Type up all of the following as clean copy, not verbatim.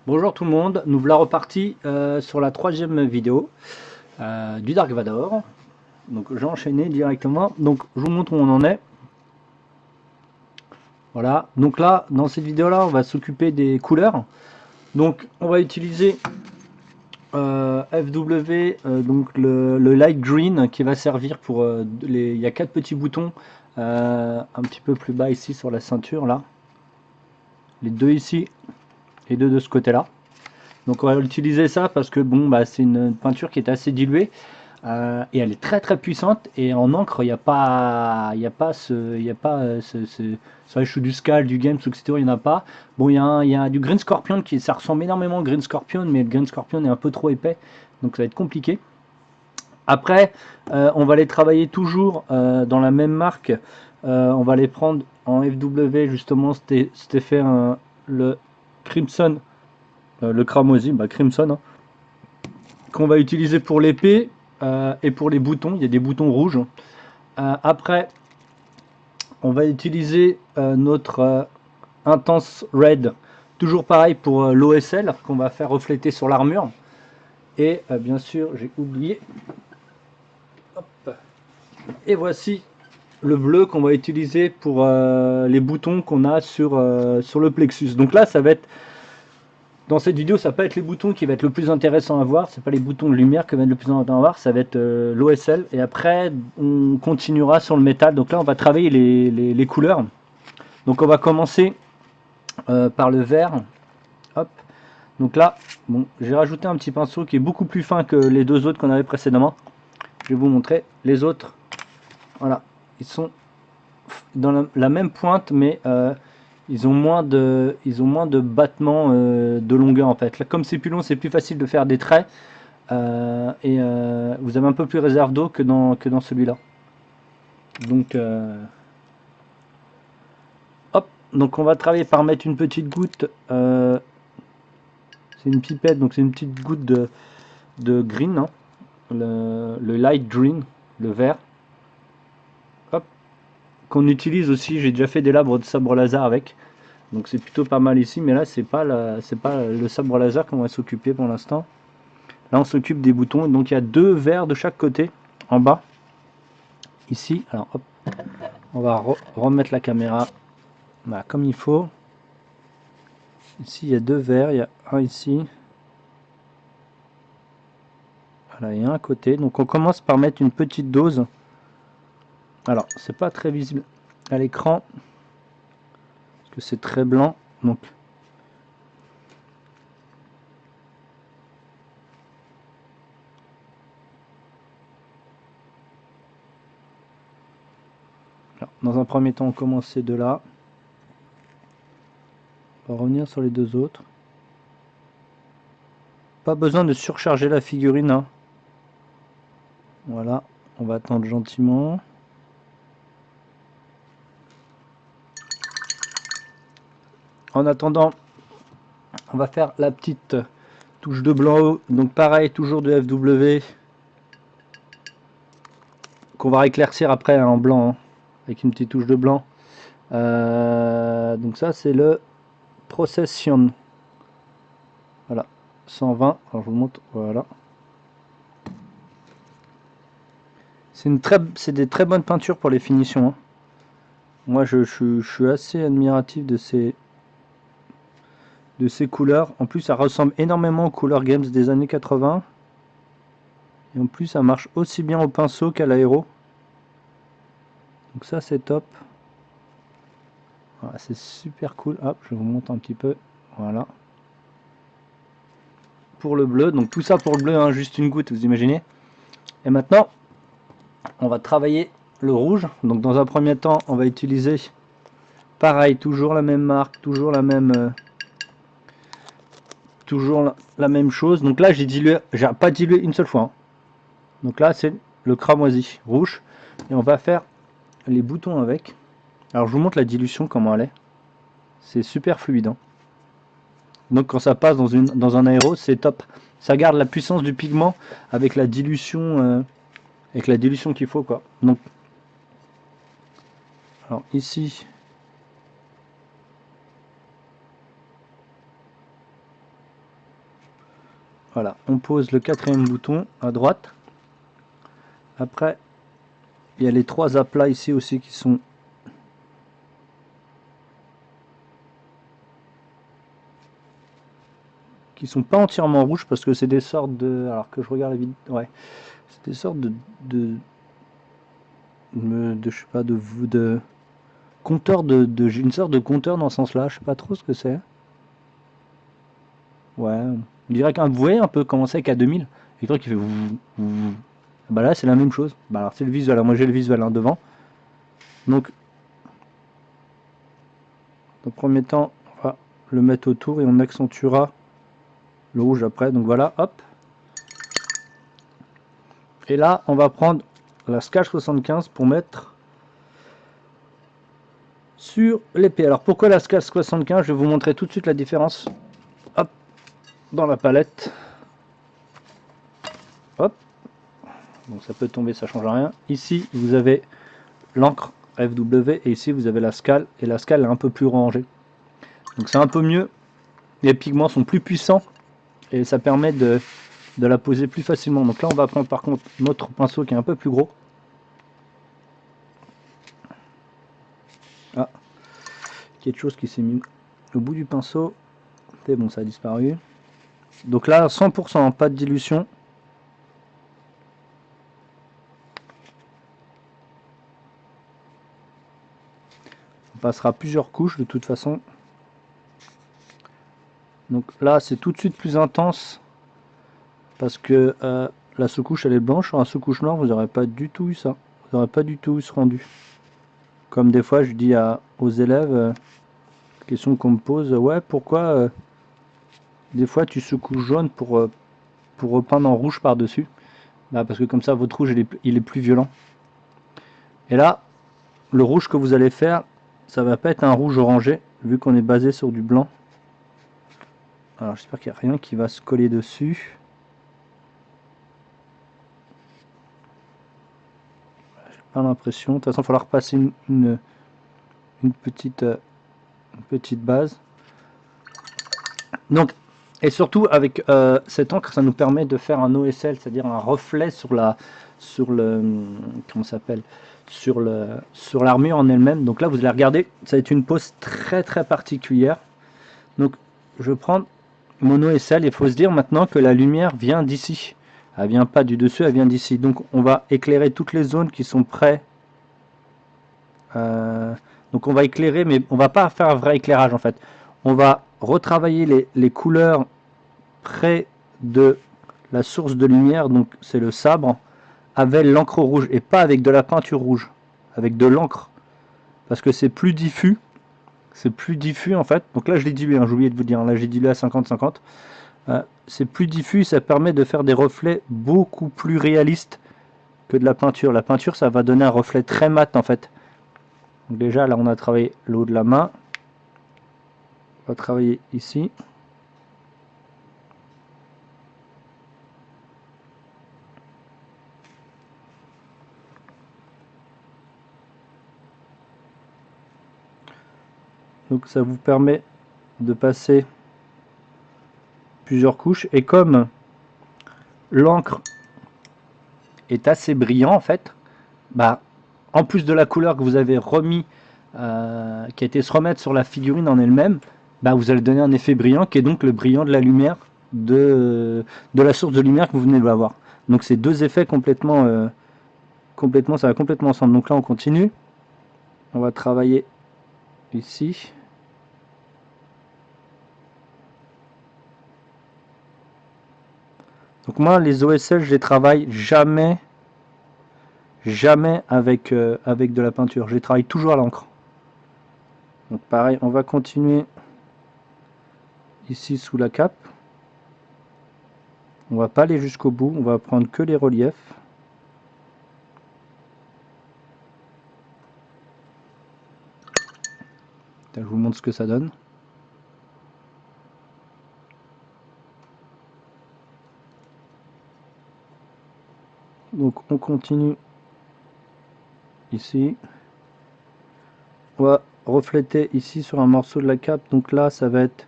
Bonjour tout le monde, nous voilà repartis sur la troisième vidéo du Dark Vador. Donc j'ai enchaîné directement, donc je vous montre où on en est. Voilà, donc là, dans cette vidéo là, on va s'occuper des couleurs. Donc on va utiliser FW, donc le light green qui va servir pour il y a 4 petits boutons un petit peu plus bas ici sur la ceinture là. Les deux ici et deux de ce côté là. Donc on va utiliser ça parce que bon bah c'est une peinture qui est assez diluée et elle est très très puissante et en encre il y a pas sur les choux du Scal, du Games etc il n'y en a pas. Bon il y a du Green Scorpion qui ça ressemble énormément au Green Scorpion mais le Green Scorpion est un peu trop épais donc ça va être compliqué. Après on va les travailler toujours dans la même marque. On va les prendre en FW justement c'était fait le Crimson, le cramoisi, bah Crimson, hein, qu'on va utiliser pour l'épée et pour les boutons. Il y a des boutons rouges. Après, on va utiliser notre Intense Red, toujours pareil pour l'OSL, qu'on va faire refléter sur l'armure. Et bien sûr, j'ai oublié. Hop. Et voici le bleu qu'on va utiliser pour les boutons qu'on a sur le plexus. Donc là, ça va être dans cette vidéo, ça va pas être les boutons qui va être le plus intéressant à voir, c'est pas les boutons de lumière qui vont être le plus intéressant à voir, ça va être l'OSL. Et après, on continuera sur le métal. Donc là, on va travailler les couleurs. Donc on va commencer par le vert. Hop. Donc là, bon, j'ai rajouté un petit pinceau qui est beaucoup plus fin que les deux autres qu'on avait précédemment. Je vais vous montrer les autres. Voilà, ils sont dans la même pointe, mais ils ont moins de battements de longueur en fait. Là, comme c'est plus long, c'est plus facile de faire des traits. Vous avez un peu plus réserve d'eau que dans celui-là. Donc, hop, donc on va travailler par mettre une petite goutte. C'est une pipette, donc c'est une petite goutte de green, hein, le light green, le vert. Hop, qu'on utilise aussi. J'ai déjà fait des labres de sabre laser avec. Donc c'est plutôt pas mal ici, mais là c'est pas le sabre laser qu'on va s'occuper pour l'instant. Là on s'occupe des boutons, donc il y a deux verts de chaque côté en bas. Ici, alors hop, on va remettre la caméra bah, comme il faut. Ici il y a deux verres, il y a un ici. Voilà, et un à côté. Donc on commence par mettre une petite dose. Alors c'est pas très visible à l'écran parce que c'est très blanc. Donc alors, dans un premier temps on commence de là. On va revenir sur les deux autres. Pas besoin de surcharger la figurine, hein. Voilà, on va attendre gentiment. En attendant, on va faire la petite touche de blanc. Donc pareil, toujours de FW. Qu'on va éclaircir après hein, en blanc. Hein, avec une petite touche de blanc. Donc ça c'est le Procession. Voilà, 120. Alors je vous montre. Voilà. C'est des très bonnes peintures pour les finitions. Hein. Moi je suis assez admiratif de ces couleurs. En plus ça ressemble énormément aux couleurs games des années 80. Et en plus ça marche aussi bien au pinceau qu'à l'aéro. Donc ça c'est top. Voilà, c'est super cool. Hop, je vous montre un petit peu. Voilà. Pour le bleu, donc tout ça pour le bleu, hein, juste une goutte, vous imaginez. Et maintenant, on va travailler le rouge. Donc dans un premier temps, on va utiliser pareil, toujours la même marque, toujours la même chose. Donc là, j'ai pas dilué une seule fois. Hein. Donc là, c'est le cramoisi rouge. Et on va faire les boutons avec. Alors je vous montre la dilution, comment elle est. C'est super fluide. Hein. Donc quand ça passe dans un aéro, c'est top. Ça garde la puissance du pigment avec la dilution qu'il faut quoi. Donc alors ici, Voilà, on pose le quatrième bouton à droite. Après, il y a les 3 aplats ici aussi qui sont pas entièrement rouges parce que c'est des sortes de, alors que je regarde la vidéo, ouais, c'est des sortes de je sais pas, de compteur une sorte de compteur dans ce sens-là, je sais pas trop ce que c'est. Ouais, on dirait qu'un, vous voyez un peu comment c'est qu'à 2000, et toi qui fait bah là c'est la même chose. Bah alors c'est le visuel, moi j'ai le visuel hein, devant. Donc, dans le premier temps, on va le mettre autour et on accentuera le rouge après. Donc voilà, hop. Et là, on va prendre la Scale 75 pour mettre sur l'épée. Alors pourquoi la Scale 75? Je vais vous montrer tout de suite la différence. Hop, dans la palette. Hop. Donc ça peut tomber, ça change rien. Ici, vous avez l'encre FW et ici vous avez la Scale. Et la Scale est un peu plus rangée. Donc c'est un peu mieux. Les pigments sont plus puissants et ça permet de la poser plus facilement. Donc là, on va prendre par contre notre pinceau qui est un peu plus gros. Ah, quelque chose qui s'est mis au bout du pinceau. C'est bon, ça a disparu. Donc là, 100%, pas de dilution. On passera plusieurs couches de toute façon. Donc là, c'est tout de suite plus intense parce que la sous-couche elle est blanche. Sur la sous-couche noire, vous n'aurez pas du tout eu ça. Vous n'aurez pas du tout eu ce rendu. Comme des fois, je dis aux élèves, question qu'on me pose, ouais, pourquoi des fois tu sous-couches jaune pour repeindre en rouge par-dessus? Bah, parce que comme ça, votre rouge il est plus violent. Et là, le rouge que vous allez faire, ça va pas être un rouge orangé, vu qu'on est basé sur du blanc. Alors j'espère qu'il n'y a rien qui va se coller dessus. J'ai pas l'impression. De toute façon, il va falloir passer une petite base. Donc, et surtout avec cette encre, ça nous permet de faire un OSL, c'est-à-dire un reflet sur comment s'appelle, sur l'armure en elle-même. Donc là, vous allez regarder, ça va être une pose très très particulière. Donc, je prends mon OSL. Il faut se dire maintenant que la lumière vient d'ici. Elle vient pas du dessus, elle vient d'ici. Donc, on va éclairer toutes les zones qui sont près. Donc, on va éclairer, mais on va pas faire un vrai éclairage en fait. On va retravailler les couleurs près de la source de lumière, donc c'est le sabre, avec l'encre rouge et pas avec de la peinture rouge, avec de l'encre, parce que c'est plus diffus en fait. Donc là je l'ai dilué, hein, j'ai oublié de vous dire, là j'ai dilué à 50-50. C'est plus diffus, ça permet de faire des reflets beaucoup plus réalistes que de la peinture. La peinture ça va donner un reflet très mat en fait. Donc déjà là on a travaillé le haut de la main, on va travailler ici. Donc ça vous permet de passer plusieurs couches, et comme l'encre est assez brillant en fait, bah en plus de la couleur que vous avez remis, qui a été se remettre sur la figurine en elle-même, bah vous allez donner un effet brillant qui est donc le brillant de la lumière de la source de lumière que vous venez de voir. Donc c'est deux effets complètement, ça va complètement ensemble. Donc là on continue, on va travailler ici. Donc moi les OSL je les travaille jamais avec de la peinture, je les travaille toujours à l'encre. Donc pareil, on va continuer ici sous la cape. On va pas aller jusqu'au bout, on va prendre que les reliefs. Je vous montre ce que ça donne. Donc on continue ici. On va refléter ici sur un morceau de la cape. Donc là ça va être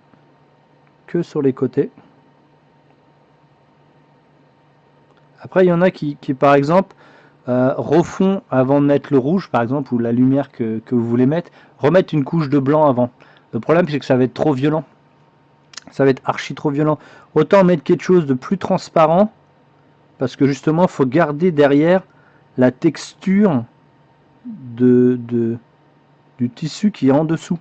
que sur les côtés. Après, il y en a qui par exemple, refont avant de mettre le rouge, par exemple, ou la lumière que vous voulez mettre, remettre une couche de blanc avant. Le problème, c'est que ça va être trop violent. Ça va être archi trop violent. Autant mettre quelque chose de plus transparent, parce que justement, il faut garder derrière la texture du tissu qui est en dessous.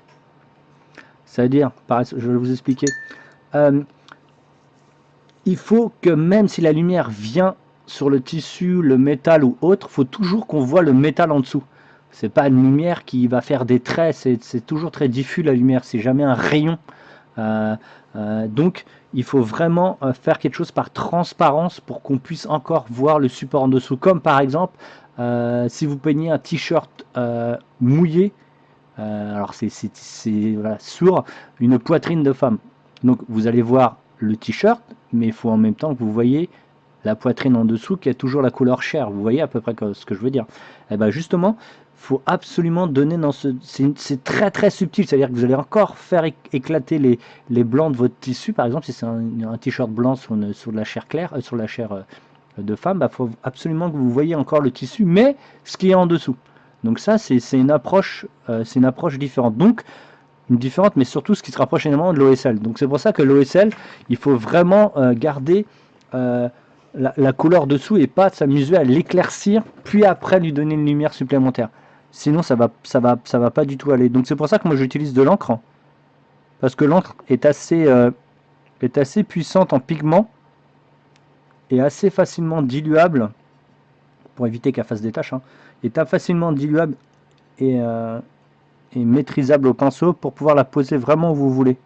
C'est-à-dire, je vais vous expliquer. Il faut que même si la lumière vient sur le tissu, le métal ou autre, il faut toujours qu'on voit le métal en dessous. C'est pas une lumière qui va faire des traits, c'est toujours très diffus la lumière, c'est jamais un rayon. Donc il faut vraiment faire quelque chose par transparence pour qu'on puisse encore voir le support en dessous. Comme par exemple, si vous peignez un t-shirt mouillé, alors c'est voilà, sur une poitrine de femme. Donc vous allez voir le t-shirt, mais il faut en même temps que vous voyez la poitrine en dessous qui a toujours la couleur chair. Vous voyez à peu près ce que je veux dire. Et bien justement, il faut absolument donner dans ce... C'est très très subtil, c'est-à-dire que vous allez encore faire éclater les blancs de votre tissu. Par exemple, si c'est un t-shirt blanc sur de la chair claire, sur la chair de femme, il faut absolument que vous voyez encore le tissu, mais ce qui est en dessous. Donc ça, c'est une approche différente. Donc, une différente, mais surtout ce qui se rapproche énormément de l'OSL. Donc c'est pour ça que l'OSL, il faut vraiment garder la couleur dessous et pas s'amuser à l'éclaircir, puis après lui donner une lumière supplémentaire. Sinon, ça va pas du tout aller. Donc c'est pour ça que moi j'utilise de l'encre, parce que l'encre est assez puissante en pigment et assez facilement diluable, pour éviter qu'elle fasse des taches, est facilement diluable et maîtrisable au pinceau pour pouvoir la poser vraiment où vous voulez.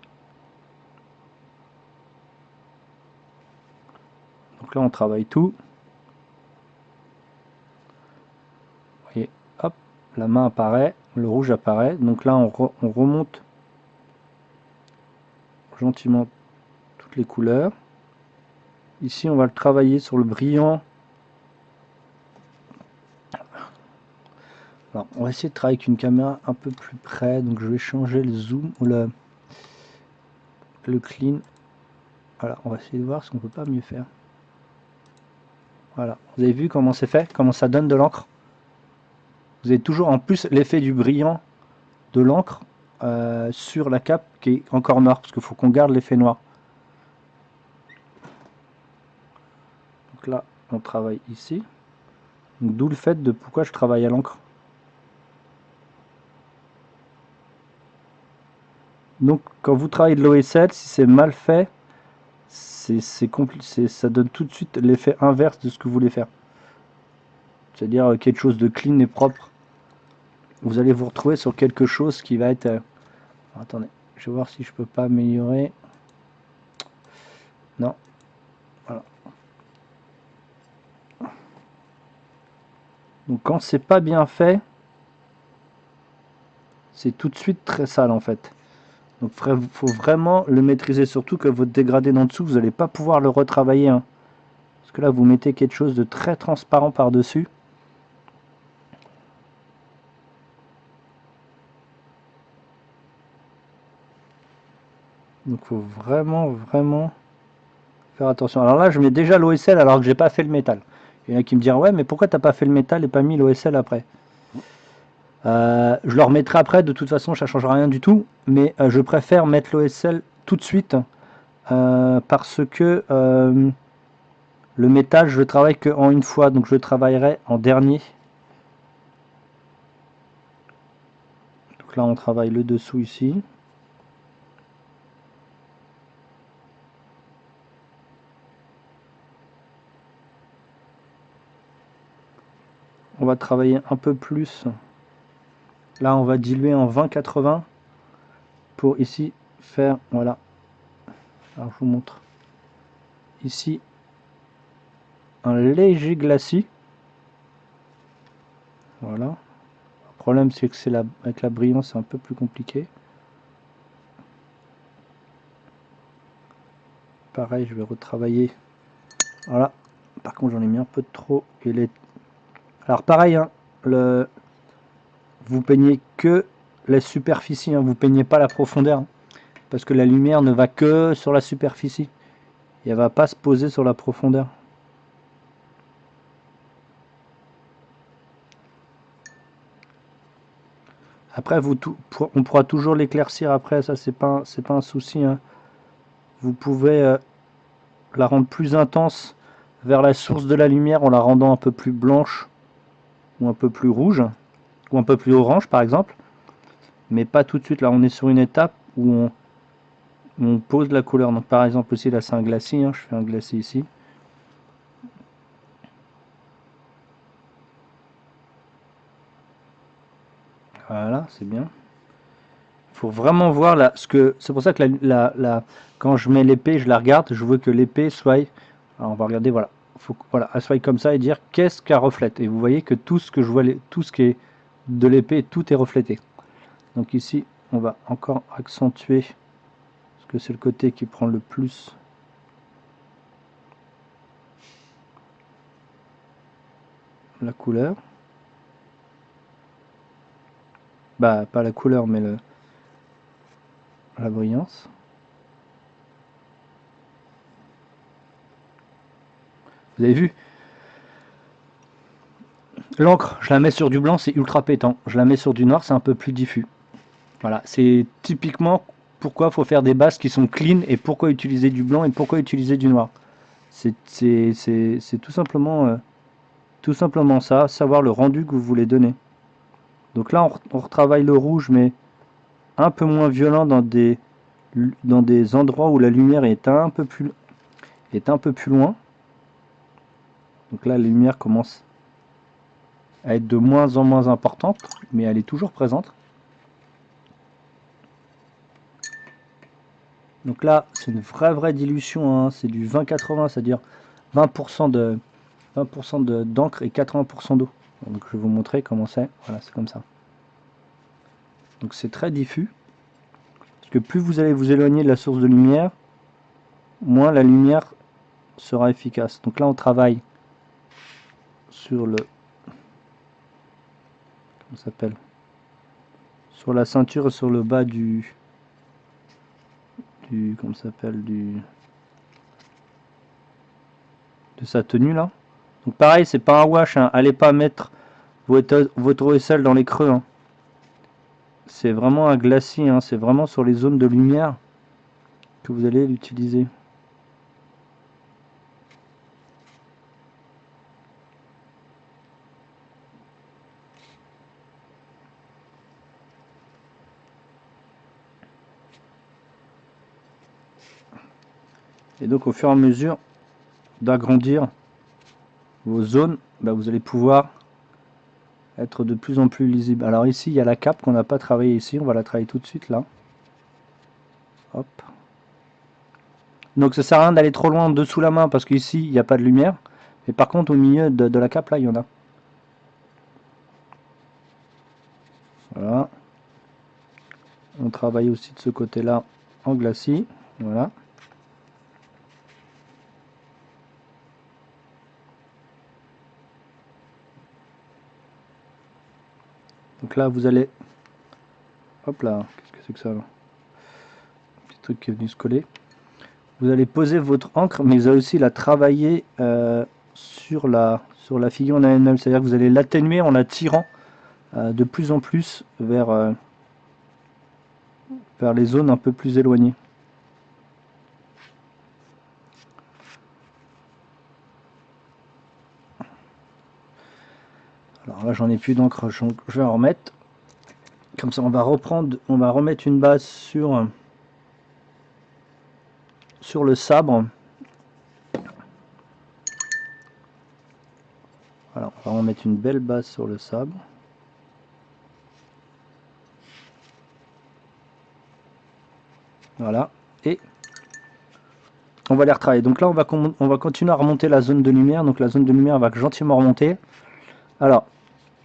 Donc là on travaille tout. Vous voyez, hop, la main apparaît, le rouge apparaît. Donc là on remonte gentiment toutes les couleurs. Ici on va le travailler sur le brillant. Alors on va essayer de travailler avec une caméra un peu plus près. Donc je vais changer le zoom ou le clean. Voilà, on va essayer de voir si on peut pas mieux faire. Voilà, vous avez vu comment c'est fait, comment ça donne de l'encre. Vous avez toujours en plus l'effet du brillant de l'encre sur la cape qui est encore noire, parce qu'il faut qu'on garde l'effet noir. Donc là, on travaille ici. D'où le fait de pourquoi je travaille à l'encre. Donc quand vous travaillez de l'OSL, si c'est mal fait, ça donne tout de suite l'effet inverse de ce que vous voulez faire. C'est-à-dire quelque chose de clean et propre. Vous allez vous retrouver sur quelque chose qui va être... attendez, je vais voir si je peux pas améliorer. Non. Voilà. Donc quand c'est pas bien fait, c'est tout de suite très sale en fait. Donc il faut vraiment le maîtriser, surtout que votre dégradé d'en dessous, vous n'allez pas pouvoir le retravailler. Parce que là, vous mettez quelque chose de très transparent par-dessus. Donc il faut vraiment faire attention. Alors là, je mets déjà l'OSL alors que j'ai pas fait le métal. Il y en a qui me diront, ouais, mais pourquoi t'as pas fait le métal et pas mis l'OSL après? Je le remettrai après, de toute façon, ça ne changera rien du tout. Mais je préfère mettre l'OSL tout de suite parce que le métal, je le travaille qu'en une fois, donc je le travaillerai en dernier. Donc là, on travaille le dessous ici. On va travailler un peu plus. Là, on va diluer en 20-80 pour ici faire, voilà. Alors, je vous montre. Ici, un léger glacis. Voilà. Le problème, c'est que avec la brillance, c'est un peu plus compliqué. Pareil, je vais retravailler. Voilà. Par contre, j'en ai mis un peu de trop. Alors, pareil, vous peignez que la superficie, vous peignez pas la profondeur. Parce que la lumière ne va que sur la superficie. Et elle va pas se poser sur la profondeur. Après, on pourra toujours l'éclaircir après, ça c'est pas un souci, hein. Vous pouvez la rendre plus intense vers la source de la lumière en la rendant un peu plus blanche ou un peu plus rouge ou un peu plus orange par exemple, mais pas tout de suite. Là on est sur une étape où on pose la couleur. Donc par exemple aussi là c'est un glacis, hein. Je fais un glacis ici. Voilà, c'est bien. Il faut vraiment voir là, c'est pour ça que quand je mets l'épée, je la regarde, je veux que l'épée soit, alors on va regarder, voilà, voilà, elle soit comme ça et dire qu'est-ce qu'elle reflète. Et vous voyez que tout ce que je vois, tout ce qui est de l'épée, tout est reflété. Donc ici, on va encore accentuer, parce que c'est le côté qui prend le plus la couleur. Bah, pas la couleur, mais la brillance. Vous avez vu? L'encre, je la mets sur du blanc, c'est ultra pétant. Je la mets sur du noir, c'est un peu plus diffus. Voilà, c'est typiquement pourquoi il faut faire des bases qui sont clean et pourquoi utiliser du blanc et pourquoi utiliser du noir. C'est tout simplement ça, savoir le rendu que vous voulez donner. Donc là, on retravaille le rouge, mais un peu moins violent dans des endroits où la lumière est un peu plus loin. Donc là, la lumière commence à être de moins en moins importante, mais elle est toujours présente. Donc là, c'est une vraie dilution, hein. C'est du 20-80, c'est-à-dire 20% d'encre et 80% d'eau. Donc je vais vous montrer comment c'est. Voilà, c'est comme ça. Donc c'est très diffus. Parce que plus vous allez vous éloigner de la source de lumière, moins la lumière sera efficace. Donc là, on travaille sur le... Comment ça s'appelle? Sur la ceinture et sur le bas comment ça s'appelle, de sa tenue là. Donc pareil, c'est pas un wash, hein. Allez pas mettre votre OSL dans les creux, hein. C'est vraiment un glacis, hein. C'est vraiment sur les zones de lumière que vous allez l'utiliser. Et donc au fur et à mesure d'agrandir vos zones, bah, vous allez pouvoir être de plus en plus lisible. Alors ici, il y a la cape qu'on n'a pas travaillé ici. On va la travailler tout de suite là. Hop. Donc ça sert à rien d'aller trop loin dessous la main parce qu'ici, il n'y a pas de lumière. Mais par contre, au milieu de la cape, là, il y en a. Voilà. On travaille aussi de ce côté-là en glacis. Voilà. Donc là, vous allez... Hop là, qu'est-ce que c'est que ça là? Petit truc qui est venu se coller. Vous allez poser votre encre, mais vous allez aussi la travailler sur la figure en elle-même. C'est-à-dire que vous allez l'atténuer en la tirant de plus en plus vers les zones un peu plus éloignées. Alors là, j'en ai plus d'encre, je vais en remettre. Comme ça, on va remettre une base sur le sabre. Alors, on va remettre une belle base sur le sabre. Voilà. Et on va les retravailler. Donc là, on va continuer à remonter la zone de lumière. Donc la zone de lumière va gentiment remonter. Alors,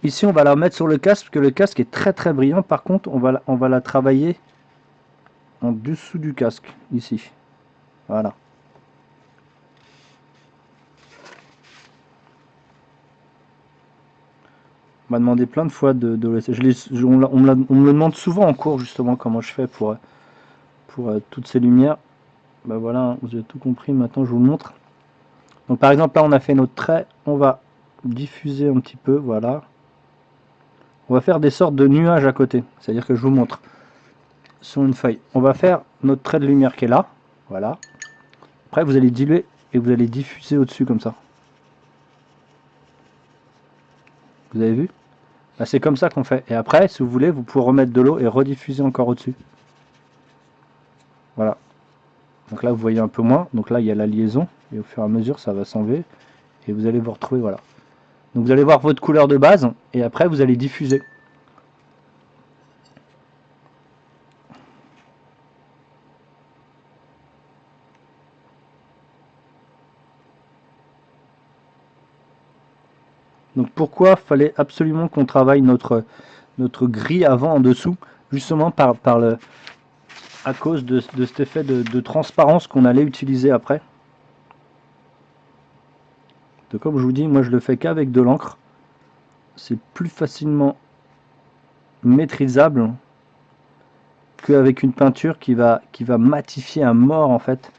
ici, on va la mettre sur le casque, parce que le casque est très brillant. Par contre, on va la travailler en dessous du casque, ici. Voilà. On m'a demandé plein de fois on me le demande souvent en cours, justement, comment je fais pour toutes ces lumières. Bah voilà, vous avez tout compris, maintenant je vous le montre. Donc par exemple là on a fait notre trait, on va diffuser un petit peu, voilà. on va faire des sortes de nuages à côté. C'est-à-dire que je vous montre sur une feuille. On va faire notre trait de lumière qui est là. Voilà. Après, vous allez diluer et vous allez diffuser au-dessus comme ça. Vous avez vu? Bah, c'est comme ça qu'on fait. Et après, si vous voulez, vous pouvez remettre de l'eau et rediffuser encore au-dessus. Voilà. Donc là, vous voyez un peu moins. Donc là, il y a la liaison. Et au fur et à mesure, ça va s'enlever. Et vous allez vous retrouver, voilà. Donc vous allez voir votre couleur de base. Et après, vous allez diffuser. Donc pourquoi fallait absolument qu'on travaille notre gris avant en dessous? Justement à cause de cet effet de transparence qu'on allait utiliser après. Donc comme je vous dis, moi je le fais qu'avec de l'encre. C'est plus facilement maîtrisable qu'avec une peinture qui va matifier à mort en fait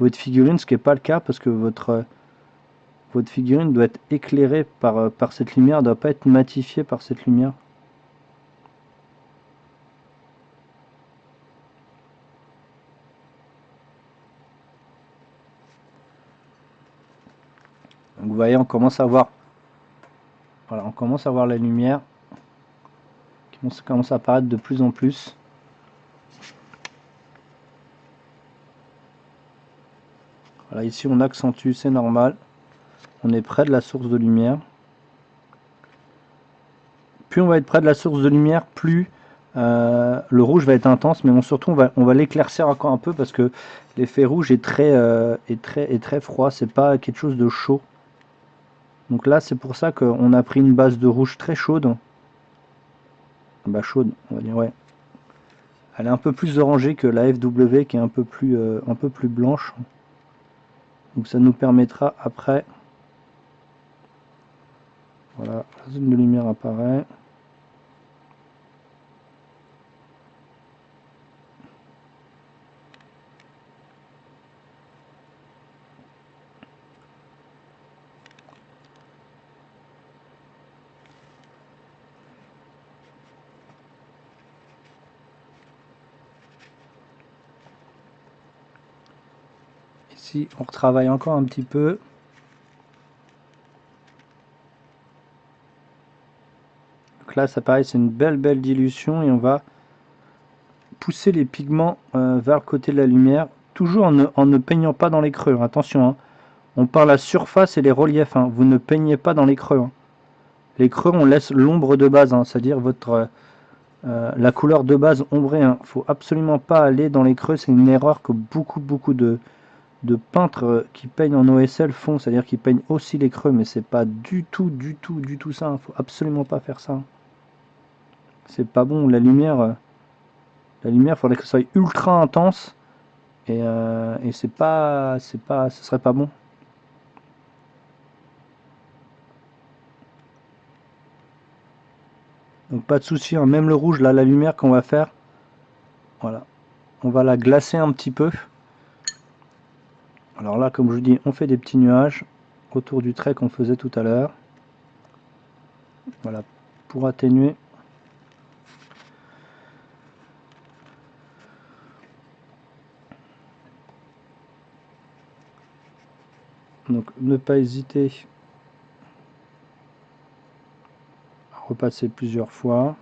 votre figurine, ce qui n'est pas le cas parce que votre figurine doit être éclairée par cette lumière, ne doit pas être matifiée par cette lumière. Donc vous voyez, on commence à voir, voilà, on commence à voir la lumière qui commence à apparaître de plus en plus. Voilà, ici on accentue, c'est normal. On est près de la source de lumière. Plus on va être près de la source de lumière, plus le rouge va être intense, mais surtout on va l'éclaircir encore un peu parce que l'effet rouge est très froid, c'est pas quelque chose de chaud. Donc là c'est pour ça qu'on a pris une base de rouge très chaude. Bah chaude, on va dire, ouais. Elle est un peu plus orangée que la FW qui est un peu plus blanche. Donc ça nous permettra après, voilà, la zone de lumière apparaît. Ici on retravaille encore un petit peu. Donc là ça pareil, c'est une belle dilution et on va pousser les pigments vers le côté de la lumière, toujours en ne peignant pas dans les creux. Attention, hein. On parle la surface et les reliefs, hein. Vous ne peignez pas dans les creux. Hein. Les creux, on laisse l'ombre de base, hein. C'est-à-dire la couleur de base ombrée. Il ne faut absolument pas aller dans les creux. C'est une erreur que beaucoup de peintres qui peignent en OSL font. C'est-à-dire qu'ils peignent aussi les creux, mais c'est pas du tout ça. Il ne faut absolument pas faire ça. C'est pas bon. La lumière, il faudrait que ce soit ultra intense et ce serait pas bon. Donc pas de souci, hein. Même le rouge, là, la lumière qu'on va faire, voilà, on va la glacer un petit peu. Alors là, comme je vous dis, on fait des petits nuages autour du trait qu'on faisait tout à l'heure. Voilà, pour atténuer. Donc ne pas hésiter à repasser plusieurs fois.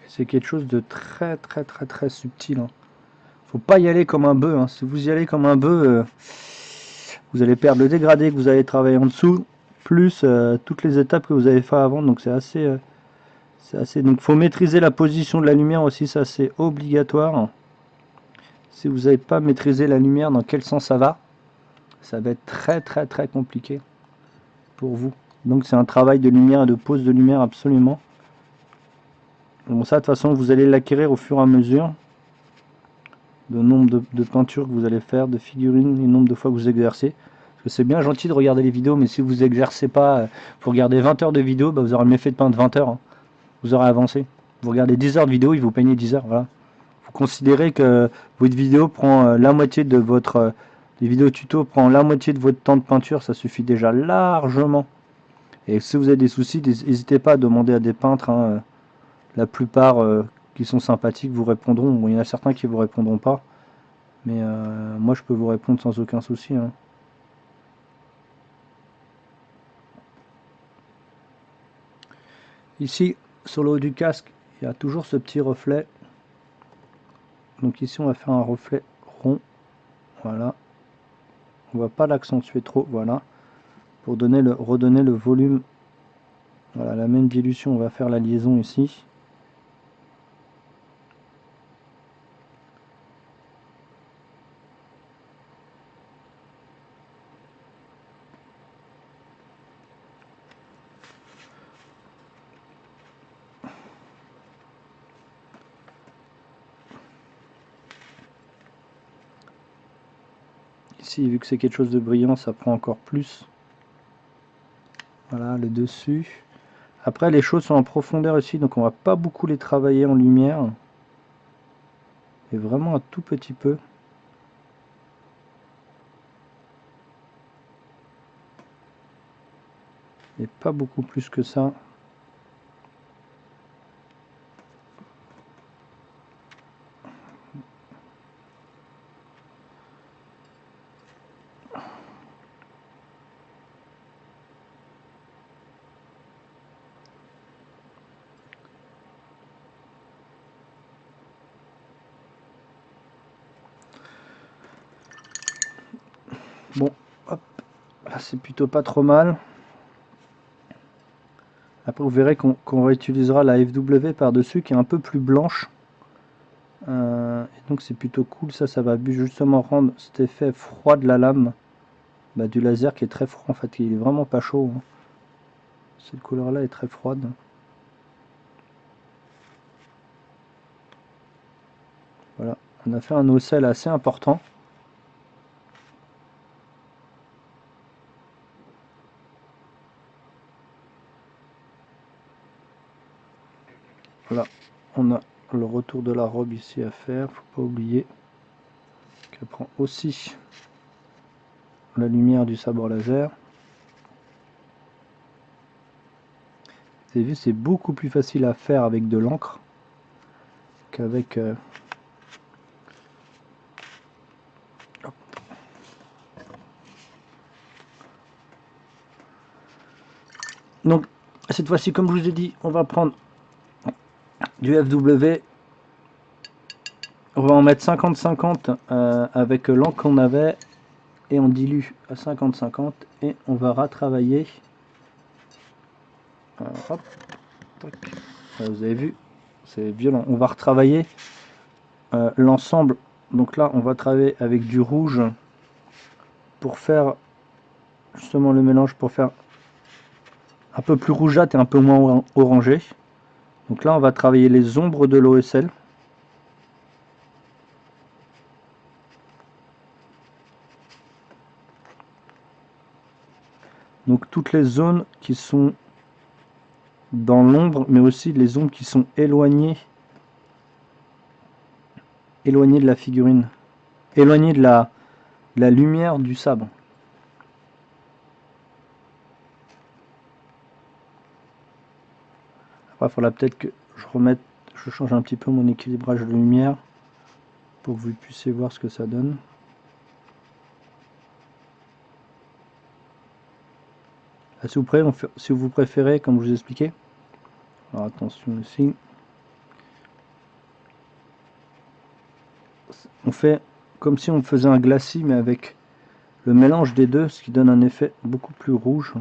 C'est quelque chose de très subtil. Hein. Faut pas y aller comme un bœuf. Hein. Si vous y allez comme un bœuf, vous allez perdre le dégradé que vous avez travaillé en dessous, plus toutes les étapes que vous avez fait avant. Donc c'est assez. Donc faut maîtriser la position de la lumière aussi, ça c'est obligatoire. Si vous n'avez pas maîtrisé la lumière, dans quel sens ça va être très compliqué pour vous. Donc c'est un travail de lumière et de pose de lumière absolument. Bon ça de toute façon vous allez l'acquérir au fur et à mesure. Le nombre de peintures que vous allez faire, de figurines, le nombre de fois que vous exercez. Parce que c'est bien gentil de regarder les vidéos, mais si vous exercez pas, vous regardez 20 heures de vidéo, bah vous aurez mieux fait de peindre 20 heures. Hein. Vous aurez avancé. Vous regardez 10 heures de vidéo, il vous peignez 10 heures. Voilà. Vous considérez que votre vidéo prend la moitié de votre Les vidéos tuto prennent la moitié de votre temps de peinture, ça suffit déjà largement. Et si vous avez des soucis, n'hésitez pas à demander à des peintres, hein. La plupart qui sont sympathiques vous répondront. Bon, il y en a certains qui vous répondront pas, mais moi je peux vous répondre sans aucun souci, hein. Ici, sur le haut du casque, il y a toujours ce petit reflet. Donc ici, on va faire un reflet rond. Voilà. On va pas l'accentuer trop, voilà. Pour redonner le volume. Voilà, la même dilution, on va faire la liaison ici. Ici, vu que c'est quelque chose de brillant, ça prend encore plus. Voilà, le dessus. Après, les choses sont en profondeur ici, donc on va pas beaucoup les travailler en lumière. Et vraiment un tout petit peu. Et pas beaucoup plus que ça. Bon, hop, là c'est plutôt pas trop mal. Après vous verrez qu'on réutilisera la FW par-dessus qui est un peu plus blanche. Et donc c'est plutôt cool, ça va justement rendre cet effet froid de la lame, du laser qui est très froid en fait, il est vraiment pas chaud, hein. Cette couleur là est très froide. Voilà, on a fait un ocell assez important. Voilà, on a le retour de la robe ici à faire, faut pas oublier qu'elle prend aussi la lumière du sabre laser. Vous avez vu, c'est beaucoup plus facile à faire avec de l'encre qu'avec donc cette fois-ci, comme je vous ai dit, on va prendre du FW. On va en mettre 50-50 avec l'encre qu'on avait et on dilue à 50-50 et on va retravailler. Hop, vous avez vu, c'est violent. On va retravailler l'ensemble. Donc là, on va travailler avec du rouge pour faire justement le mélange, pour faire un peu plus rougeâtre et un peu moins orangé. Donc là, on va travailler les ombres de l'OSL. Donc toutes les zones qui sont dans l'ombre, mais aussi les zones qui sont éloignées de la figurine, éloignées de la lumière du sabre. Après, il faudra peut-être que je change un petit peu mon équilibrage de lumière pour que vous puissiez voir ce que ça donne. Si vous préférez, comme je vous ai expliqué, alors attention ici, on fait comme si on faisait un glacis mais avec le mélange des deux, ce qui donne un effet beaucoup plus rouge.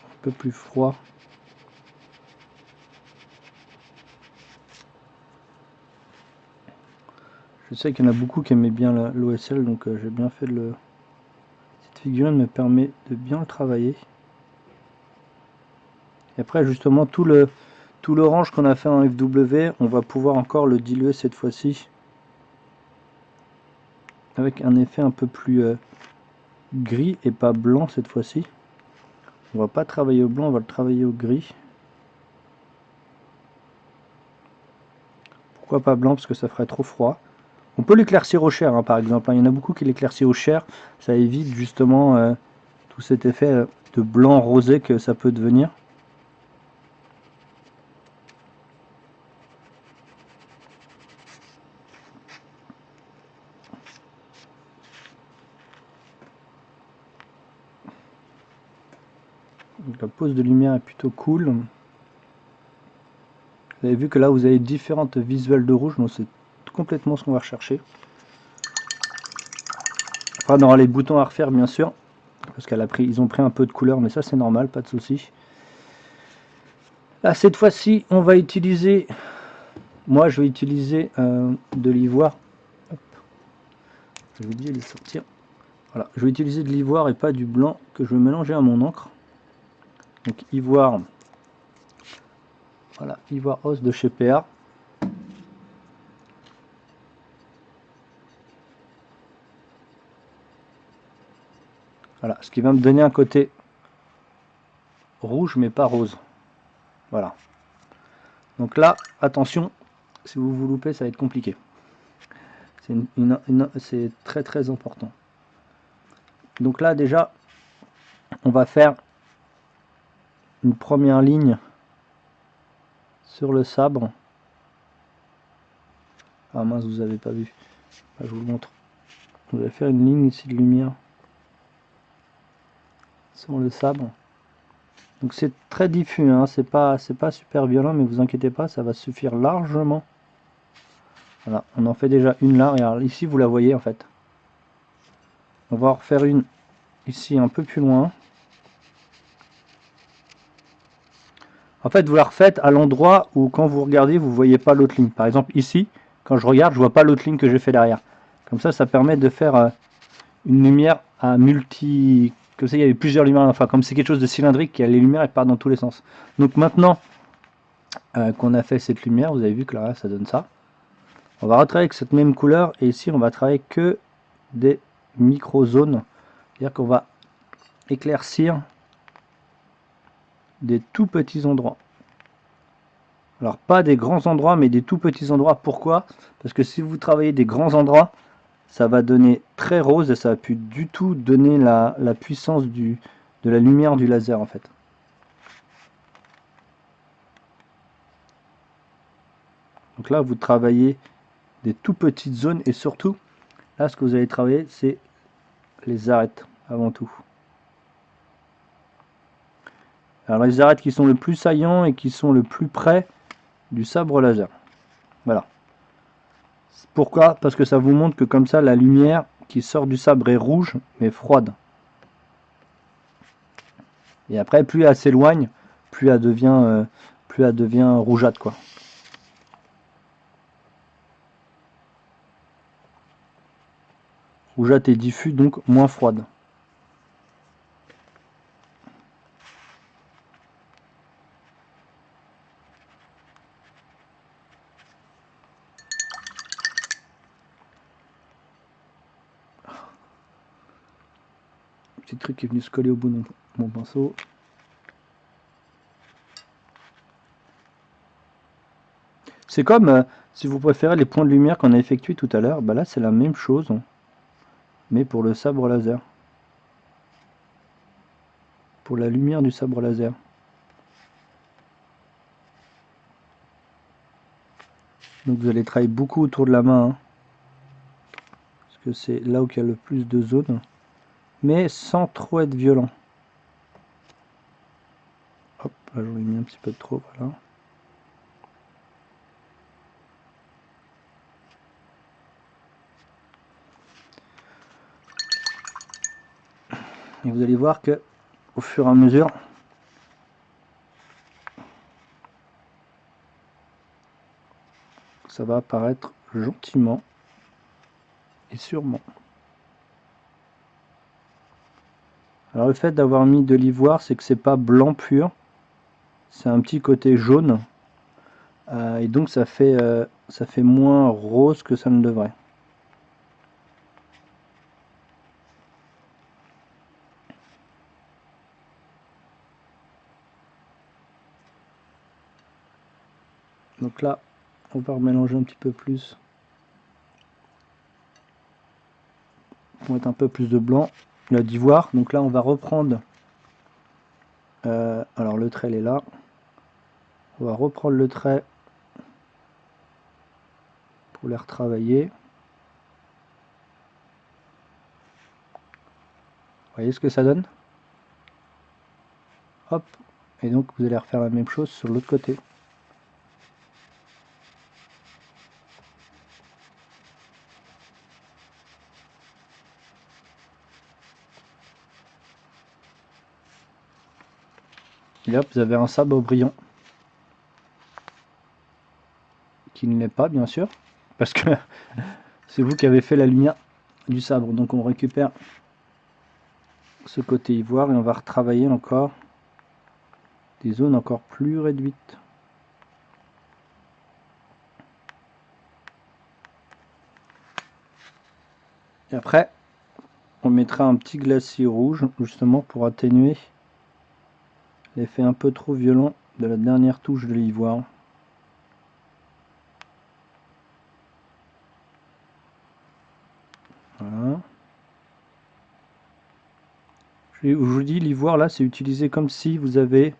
Un peu plus froid. Je sais qu'il y en a beaucoup qui aimaient bien l'OSL, donc j'ai bien fait cette figurine me permet de bien le travailler. Et après justement tout l'orange qu'on a fait en FW, on va pouvoir encore le diluer cette fois-ci avec un effet un peu plus gris et pas blanc cette fois-ci. On va pas travailler au blanc, on va le travailler au gris. Pourquoi pas blanc? Parce que ça ferait trop froid. On peut l'éclaircir au chair, hein, par exemple. Il y en a beaucoup qui l'éclaircissent au chair. Ça évite justement tout cet effet de blanc rosé que ça peut devenir. Donc, la pose de lumière est plutôt cool. Vous avez vu que là vous avez différentes visuels de rouge, donc c'est complètement ce qu'on va rechercher. Après on aura les boutons à refaire bien sûr, parce ils ont pris un peu de couleur, mais ça c'est normal, pas de souci. Là cette fois-ci on va utiliser, moi je vais utiliser de l'ivoire. J'ai oublié de les sortir. Voilà, je vais utiliser de l'ivoire et pas du blanc que je vais mélanger à mon encre. Donc ivoire, voilà, ivoire os de chez PA. Voilà, ce qui va me donner un côté rouge mais pas rose. Voilà. Donc là, attention, si vous vous loupez, ça va être compliqué. C'est très très important. Donc là déjà, on va faire une première ligne sur le sabre. Ah mince, vous avez pas vu. Ah, je vous le montre. On va faire une ligne ici de lumière sur le sabre. Donc c'est très diffus, hein. C'est pas super violent, mais vous inquiétez pas, ça va suffire largement. Voilà, on en fait déjà une là. Regarde, ici vous la voyez en fait. On va en refaire une ici un peu plus loin. En fait, vous la refaites à l'endroit où quand vous regardez, vous voyez pas l'autre ligne. Par exemple ici, quand je regarde, je vois pas l'autre ligne que j'ai fait derrière. Comme ça permet de faire une lumière à multi... Comme ça, il y avait plusieurs lumières. Enfin, comme c'est quelque chose de cylindrique, les lumières elles partent dans tous les sens. Donc maintenant qu'on a fait cette lumière, vous avez vu que là, ça donne ça. On va retravailler avec cette même couleur et ici, on va travailler que des micro-zones. C'est-à-dire qu'on va éclaircir des tout petits endroits. Alors pas des grands endroits, mais des tout petits endroits. Pourquoi? Parce que si vous travaillez des grands endroits, ça va donner très rose et ça va plus du tout donner la puissance de la lumière du laser en fait. Donc là vous travaillez des tout petites zones et surtout là ce que vous allez travailler c'est les arêtes avant tout. Alors les arêtes qui sont le plus saillants et qui sont le plus près du sabre laser. Voilà. Pourquoi? Parce que ça vous montre que comme ça la lumière qui sort du sabre est rouge mais froide. Et après plus elle s'éloigne, plus elle devient rougeâtre quoi. Rougeâtre et diffus donc moins froide. Petit truc qui est venu se coller au bout de mon pinceau. C'est comme, si vous préférez, les points de lumière qu'on a effectués tout à l'heure. Bah là, c'est la même chose, mais pour le sabre laser. Pour la lumière du sabre laser. Donc vous allez travailler beaucoup autour de la main, hein, parce que c'est là où il y a le plus de zones, mais sans trop être violent. Hop, là j'en ai mis un petit peu de trop, voilà. Et vous allez voir que au fur et à mesure, ça va apparaître gentiment et sûrement. Alors le fait d'avoir mis de l'ivoire, c'est que c'est pas blanc pur, c'est un petit côté jaune, et donc ça fait moins rose que ça ne devrait. Donc là, On va remélanger un petit peu plus pour mettre un peu plus de blanc, d'ivoire. Donc là on va reprendre, alors le trait il est là, on va reprendre le trait pour les retravailler. Vous voyez ce que ça donne? Hop, et donc vous allez refaire la même chose sur l'autre côté. Et là vous avez un sabre brillant, qui ne l'est pas bien sûr, parce que c'est vous qui avez fait la lumière du sabre. Donc on récupère ce côté ivoire et on va retravailler encore des zones encore plus réduites. Et après on mettra un petit glacis rouge justement pour atténuer l'effet un peu trop violent de la dernière touche de l'ivoire. Voilà. Je vous dis, l'ivoire là c'est utilisé comme si vous avez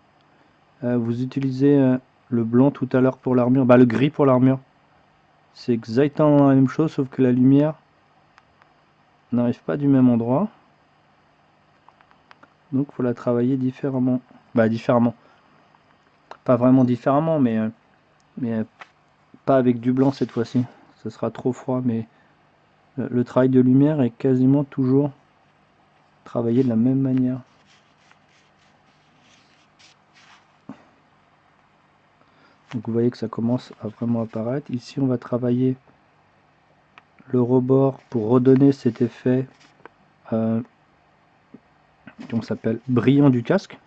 vous utilisez le blanc tout à l'heure pour l'armure, le gris pour l'armure. C'est exactement la même chose sauf que la lumière n'arrive pas du même endroit. Donc il faut la travailler différemment. Différemment. Pas vraiment différemment, mais pas avec du blanc cette fois-ci. Ça sera trop froid, mais le travail de lumière est quasiment toujours travaillé de la même manière. Donc vous voyez que ça commence à vraiment apparaître. Ici on va travailler le rebord pour redonner cet effet qu'on s'appelle brillant du casque.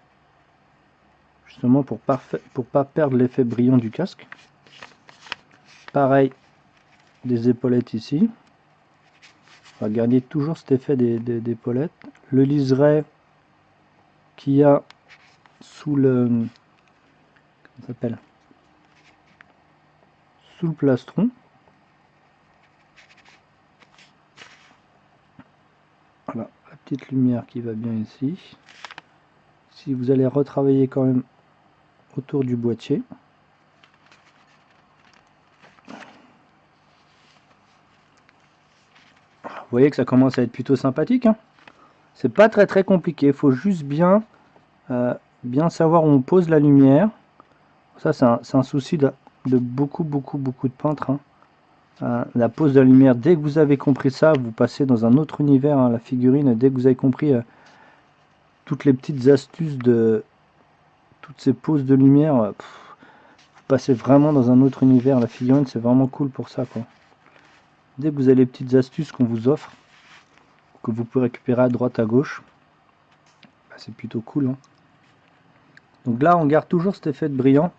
Justement pour pas perdre l'effet brillant du casque. Pareil des épaulettes ici. On va garder toujours cet effet d'épaulettes. Le liseré qu'il y a sous le... comment ça s'appelle, sous le plastron. Voilà, la petite lumière qui va bien ici. Si vous allez retravailler quand même autour du boîtier. Vous voyez que ça commence à être plutôt sympathique, hein. C'est pas très compliqué, il faut juste bien savoir où on pose la lumière. Ça c'est un souci de beaucoup de peintres, hein. La pose de la lumière, dès que vous avez compris ça, vous passez dans un autre univers, hein, la figurine. Dès que vous avez compris toutes les petites astuces de toutes ces poses de lumière, vous passez vraiment dans un autre univers. La figurine c'est vraiment cool pour ça, quoi. Dès que vous avez les petites astuces qu'on vous offre, que vous pouvez récupérer à droite à gauche, c'est plutôt cool, hein. Donc là on garde toujours cet effet de brillant.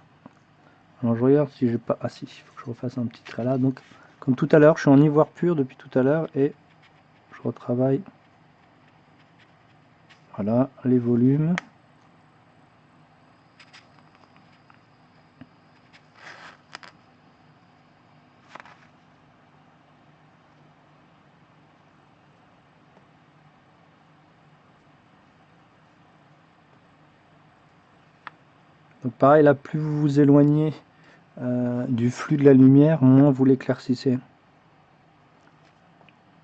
Alors je regarde si j'ai pas... Ah si, il faut que je refasse un petit trait là. Donc comme tout à l'heure, je suis en ivoire pur depuis tout à l'heure et je retravaille, voilà, les volumes. Donc pareil, là plus vous vous éloignez du flux de la lumière, moins vous l'éclaircissez.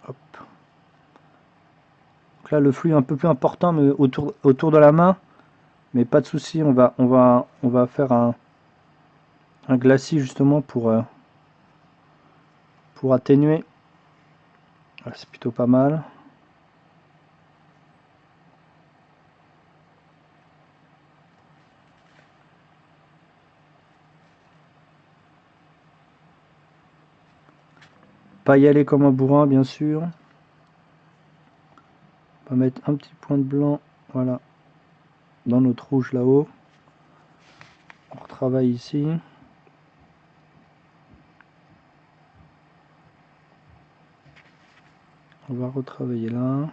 Hop. Donc là le flux est un peu plus important mais autour de la main, mais pas de souci, on va faire un glacis justement pour atténuer. Ah, c'est plutôt pas mal. Pas y aller comme un bourrin bien sûr. On va mettre un petit point de blanc, voilà, dans notre rouge là-haut. On retravaille ici. On va retravailler là.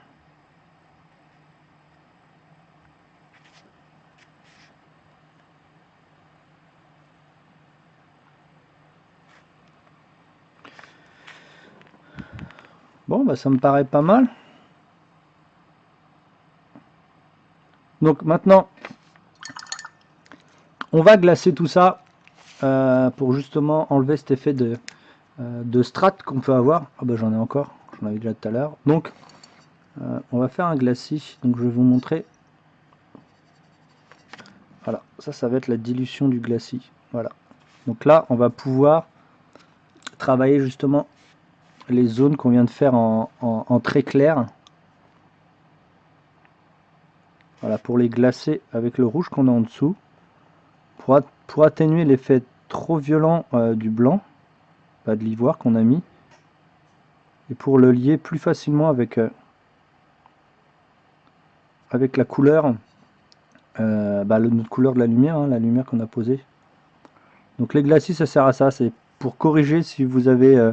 Bon, bah ça me paraît pas mal. Donc maintenant, on va glacer tout ça pour justement enlever cet effet de strate qu'on peut avoir. Ah bah j'en ai encore, j'en avais déjà tout à l'heure. Donc on va faire un glacis. Donc je vais vous montrer. Voilà, ça va être la dilution du glacis. Voilà. Donc là, on va pouvoir travailler justement les zones qu'on vient de faire en très clair. Voilà, pour les glacer avec le rouge qu'on a en dessous. Pour atténuer l'effet trop violent du blanc, de l'ivoire qu'on a mis. Et pour le lier plus facilement avec la couleur, notre couleur de la lumière, hein, la lumière qu'on a posée. Donc les glacis, ça sert à ça, c'est pour corriger si vous avez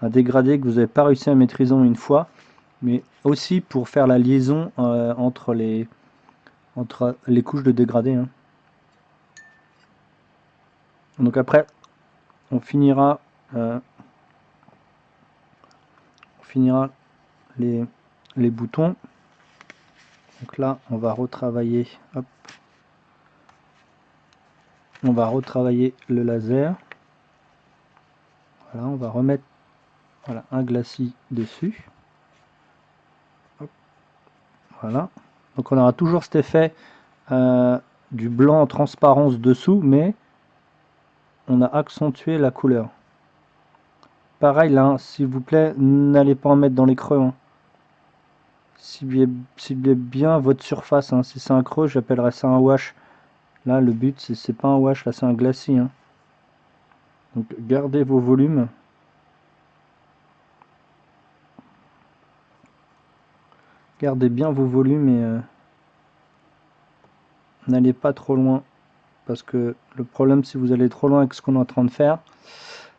un dégradé que vous n'avez pas réussi à maîtriser en une fois, mais aussi pour faire la liaison entre les couches de dégradé. Hein. Donc après, on finira les boutons. Donc là, on va retravailler. Hop. On va retravailler le laser. Voilà, on va remettre un glacis dessus. Hop. Voilà. Donc on aura toujours cet effet du blanc en transparence dessous, mais on a accentué la couleur. Pareil là, hein, s'il vous plaît, n'allez pas en mettre dans les creux. Hein. Ciblez bien votre surface. Hein. Si c'est un creux, j'appellerais ça un wash. Là, le but, c'est pas un wash, là c'est un glacis. Hein. Donc gardez vos volumes. Gardez bien vos volumes et n'allez pas trop loin. Parce que le problème, si vous allez trop loin avec ce qu'on est en train de faire,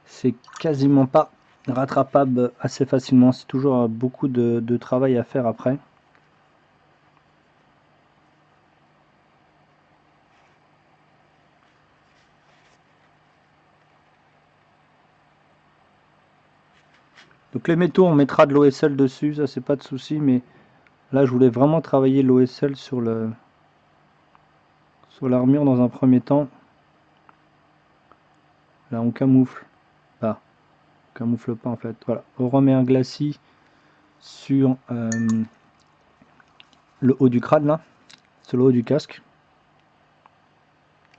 c'est quasiment pas rattrapable assez facilement. C'est toujours beaucoup de travail à faire après. Donc les métaux, on mettra de l'OSL dessus, ça c'est pas de souci, mais là je voulais vraiment travailler l'OSL sur l'armure dans un premier temps. Là on camoufle. Ah, on camoufle pas en fait. Voilà, on remet un glacis sur le haut du crâne là, sur le haut du casque.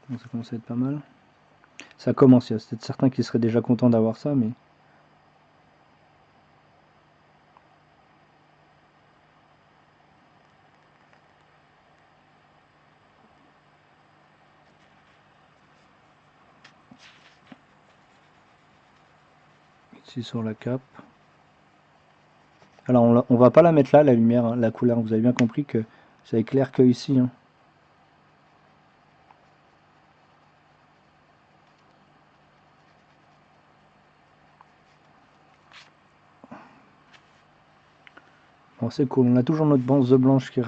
Donc ça commence à être pas mal. Ça commence, il y a peut-être certains qui seraient déjà contents d'avoir ça, mais... Ici sur la cape. Alors on va pas la mettre là, la lumière, hein, la couleur, vous avez bien compris que ça éclaire que ici. Hein. Bon, c'est cool, on a toujours notre bande blanche qui est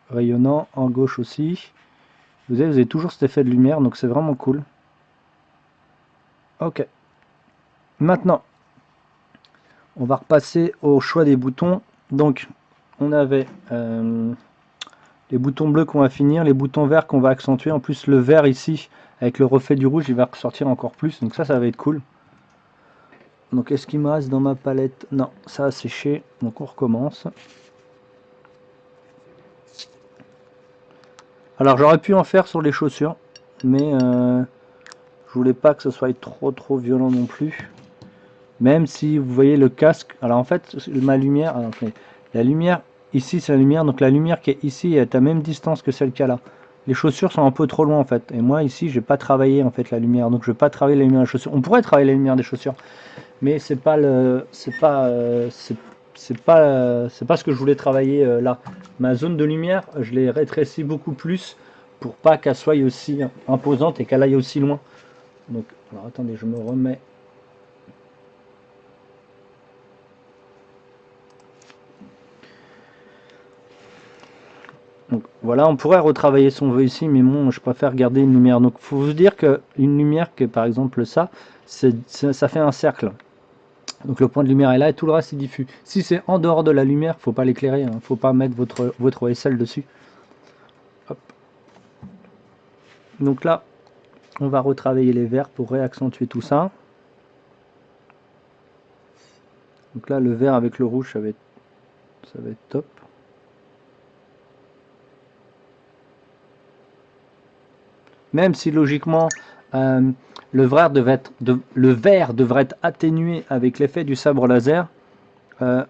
rayonnant, en gauche aussi. Vous avez toujours cet effet de lumière, donc c'est vraiment cool. Ok. Maintenant, on va repasser au choix des boutons. Donc, on avait les boutons bleus qu'on va finir, les boutons verts qu'on va accentuer. En plus, le vert ici, avec le reflet du rouge, il va ressortir encore plus. Donc ça va être cool. Donc, est-ce qu'il me reste dans ma palette? Non, ça a séché. Donc, on recommence. Alors, j'aurais pu en faire sur les chaussures, mais je voulais pas que ce soit trop violent non plus. Même si vous voyez le casque, alors en fait ma lumière, la lumière ici c'est la lumière, donc la lumière qui est ici est à même distance que celle qu'il y a là. Les chaussures sont un peu trop loin en fait, et moi ici j'ai pas travaillé en fait la lumière, donc je vais pas travailler la lumière des chaussures. On pourrait travailler la lumière des chaussures, mais c'est pas ce que je voulais travailler là. Ma zone de lumière, je l'ai rétrécie beaucoup plus pour pas qu'elle soit aussi imposante et qu'elle aille aussi loin. Donc alors attendez, je me remets. Donc voilà, on pourrait retravailler si on veut ici, mais bon, je préfère garder une lumière. Donc il faut vous dire qu'une lumière, que par exemple ça fait un cercle. Donc le point de lumière est là et tout le reste est diffus. Si c'est en dehors de la lumière, faut pas l'éclairer, hein. Faut pas mettre votre OSL dessus. Hop. Donc là, on va retravailler les verts pour réaccentuer tout ça. Donc là, le vert avec le rouge, ça va être top. Même si logiquement, le vert devrait être atténué avec l'effet du sabre laser, on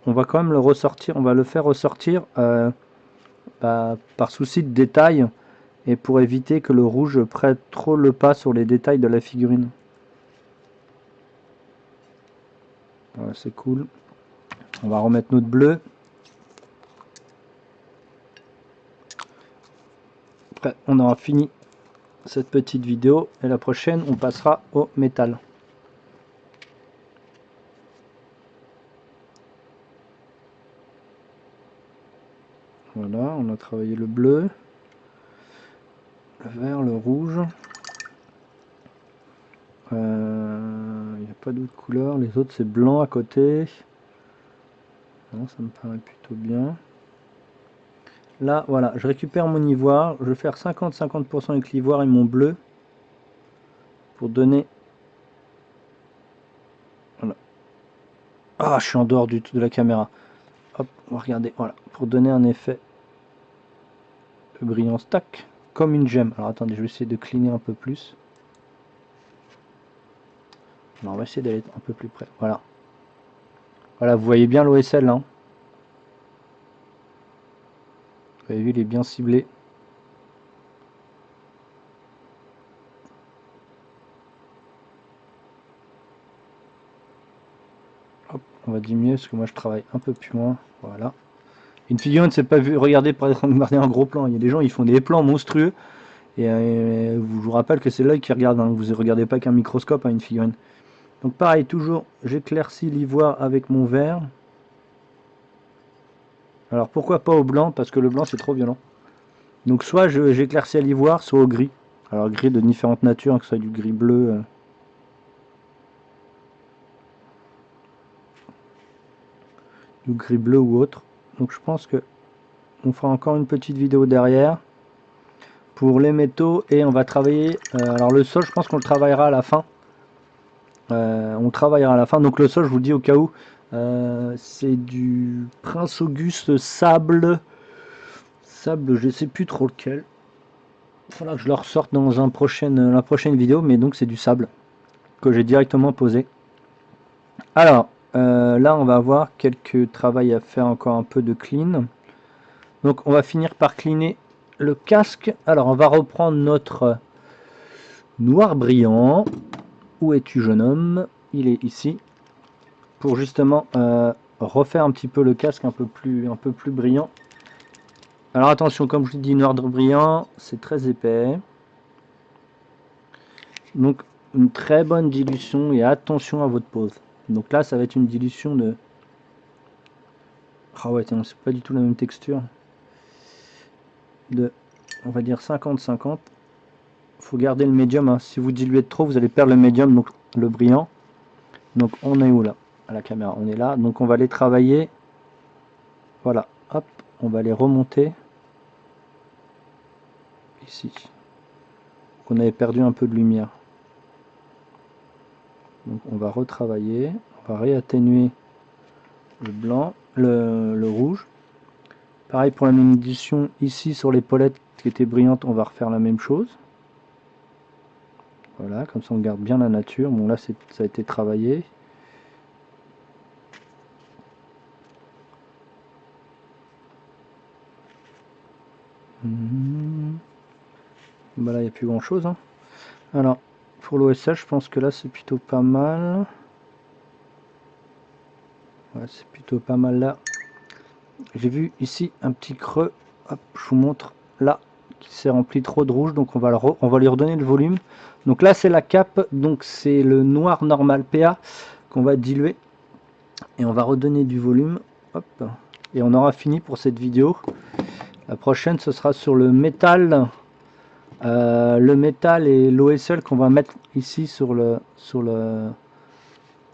va quand même le ressortir, on va le faire ressortir par souci de détail et pour éviter que le rouge prenne trop le pas sur les détails de la figurine. Voilà, c'est cool. On va remettre notre bleu. Après, on aura fini cette petite vidéo et la prochaine, on passera au métal. Voilà, on a travaillé le bleu, le vert, le rouge. Il n'y a pas d'autres couleurs, les autres c'est blanc à côté. Non, ça me paraît plutôt bien. Là, voilà, je récupère mon ivoire, je vais faire 50-50% avec l'ivoire et mon bleu pour donner... Voilà. Ah, je suis en dehors de la caméra. Hop, on va regarder, voilà, pour donner un effet de brillance, tac, comme une gemme. Alors attendez, je vais essayer de cleaner un peu plus. Alors, on va essayer d'aller un peu plus près, voilà. Voilà, vous voyez bien l'OSL, hein. Vous avez vu, il est bien ciblé. Hop, on va diminuer parce que moi je travaille un peu plus loin. Voilà. Une figurine, c'est pas vu. Regardez par exemple, regardez un gros plan. Il y a des gens, ils font des plans monstrueux. Et je vous rappelle que c'est l'œil qui regarde. Hein. Vous ne regardez pas qu'un microscope à une figurine. Donc pareil, toujours, j'éclaircis l'ivoire avec mon vert. Alors pourquoi pas au blanc? Parce que le blanc c'est trop violent. Donc soit j'éclaircis à l'ivoire, soit au gris. Alors gris de différentes natures, hein, que ce soit du gris bleu. Du gris bleu ou autre. Donc je pense que on fera encore une petite vidéo derrière pour les métaux et on va travailler. Alors le sol, je pense qu'on le travaillera à la fin. On travaillera à la fin. Donc le sol, je vous le dis au cas où, c'est du Prince Auguste sable. Sable, je sais plus trop lequel. Il faudra que je le ressorte dans la prochaine vidéo, mais donc c'est du sable que j'ai directement posé. Alors, là on va avoir quelques travail à faire, encore un peu de clean. Donc on va finir par cleaner le casque. Alors on va reprendre notre noir brillant. Où es-tu, jeune homme? Il est ici. Pour justement refaire un petit peu le casque un peu plus brillant. Alors attention, comme je vous dis, noir brillant, c'est très épais. Donc une très bonne dilution et attention à votre pose. Donc là, ça va être une dilution de... Ah ouais, c'est pas du tout la même texture. De, on va dire 50-50. Faut garder le médium. Hein. Si vous diluez trop, vous allez perdre le médium, donc le brillant. Donc on est où là? À la caméra, on est là. Donc on va les travailler. Voilà, hop, on va les remonter. Ici. On avait perdu un peu de lumière. Donc on va retravailler. On va réatténuer le blanc, le rouge. Pareil pour la même édition, ici sur l'épolette qui était brillante, on va refaire la même chose. Voilà, comme ça on garde bien la nature. Bon là ça a été travaillé. Bah là il n'y a plus grand chose. Hein. Alors pour l'OSL, je pense que là c'est plutôt pas mal. Ouais, c'est plutôt pas mal là. J'ai vu ici un petit creux. Hop, je vous montre là qui s'est rempli trop de rouge, donc on va lui redonner le volume. Donc là c'est la cape, donc c'est le noir normal PA qu'on va diluer et on va redonner du volume. Hop, et on aura fini pour cette vidéo. La prochaine ce sera sur le métal et l'OSL qu'on va mettre ici sur le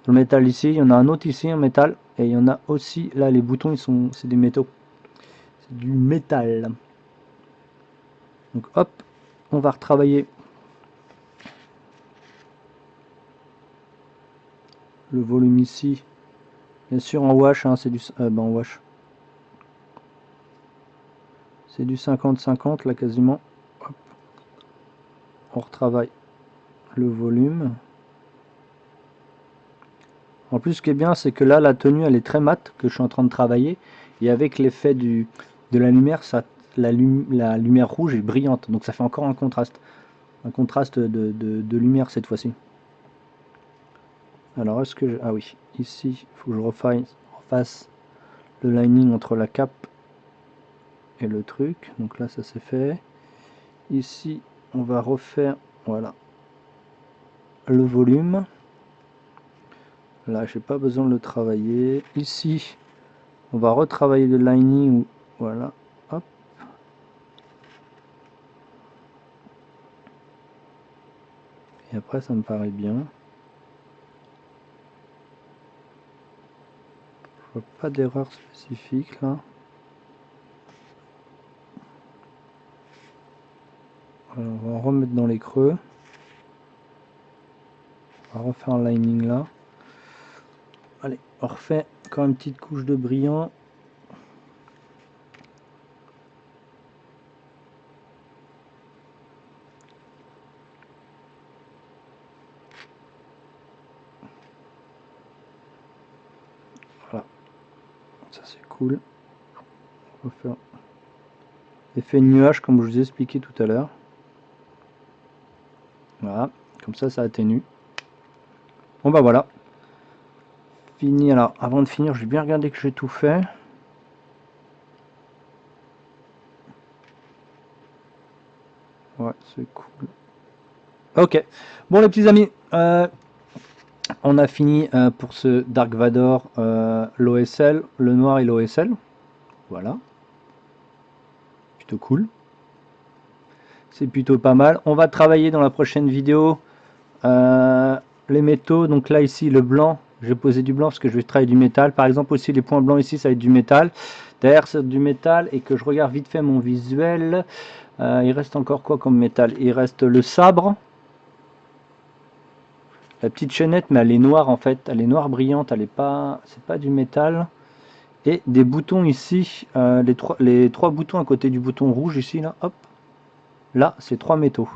le métal ici, il y en a un autre ici, un métal, et il y en a aussi, là les boutons ils sont, c'est des métaux, c'est du métal. Donc hop, on va retravailler le volume ici, bien sûr en wash, hein, c'est du, en wash, c'est du 50-50 là quasiment. Hop. On retravaille le volume. En plus, ce qui est bien, c'est que là, la tenue, elle est très mate, que je suis en train de travailler. Et avec l'effet de la lumière, la lumière rouge est brillante. Donc ça fait encore un contraste. Un contraste de lumière cette fois-ci. Alors, est-ce que ah oui, ici, il faut que je refasse le lining entre la cape et le truc. Donc là, ça c'est fait. Ici, on va refaire, voilà, le volume. Là, j'ai pas besoin de le travailler. Ici, on va retravailler le lining. Voilà, hop. Et après, ça me paraît bien. Je vois pas d'erreur spécifique là. Alors, on va en remettre dans les creux. On va refaire un lining là. Allez, on refait encore une petite couche de brillant. Voilà, ça c'est cool. On va faire effet nuage comme je vous ai expliqué tout à l'heure. Voilà, comme ça atténue. Bon bah voilà. Fini. Alors avant de finir, j'ai bien regardé que j'ai tout fait. Ouais, c'est cool. Ok. Bon les petits amis, on a fini pour ce Dark Vador, l'OSL, le noir et l'OSL. Voilà. Plutôt cool. C'est plutôt pas mal. On va travailler dans la prochaine vidéo les métaux. Donc là ici le blanc, je vais poser du blanc parce que je vais travailler du métal. Par exemple aussi les points blancs ici ça va être du métal. Derrière c'est du métal et que je regarde vite fait mon visuel. Il reste encore quoi comme métal? Il reste le sabre. La petite chaînette mais elle est noire en fait. Elle est noire brillante. Elle est pas, c'est pas du métal. Et des boutons ici. Les trois boutons à côté du bouton rouge ici là. Hop. Là c'est 3 métaux.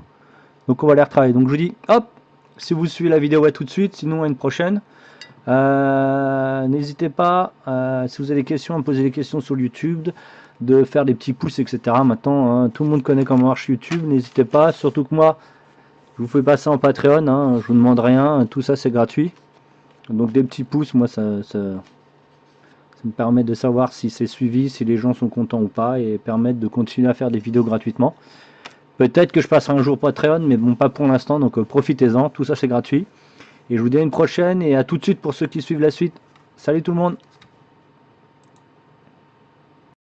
Donc on va les retravailler. Donc je vous dis hop. Si vous suivez la vidéo, à tout de suite, sinon à une prochaine. N'hésitez pas, si vous avez des questions, à me poser des questions sur YouTube, de faire des petits pouces, etc. Maintenant, tout le monde connaît comment marche YouTube, n'hésitez pas, surtout que moi, je vous fais passer en Patreon, je vous demande rien, tout ça c'est gratuit. Donc des petits pouces, moi ça me permet de savoir si c'est suivi, si les gens sont contents ou pas, et permettre de continuer à faire des vidéos gratuitement. Peut-être que je passerai un jour Patreon, mais bon, pas pour l'instant, donc profitez-en, tout ça c'est gratuit. Et je vous dis à une prochaine et à tout de suite pour ceux qui suivent la suite. Salut tout le monde!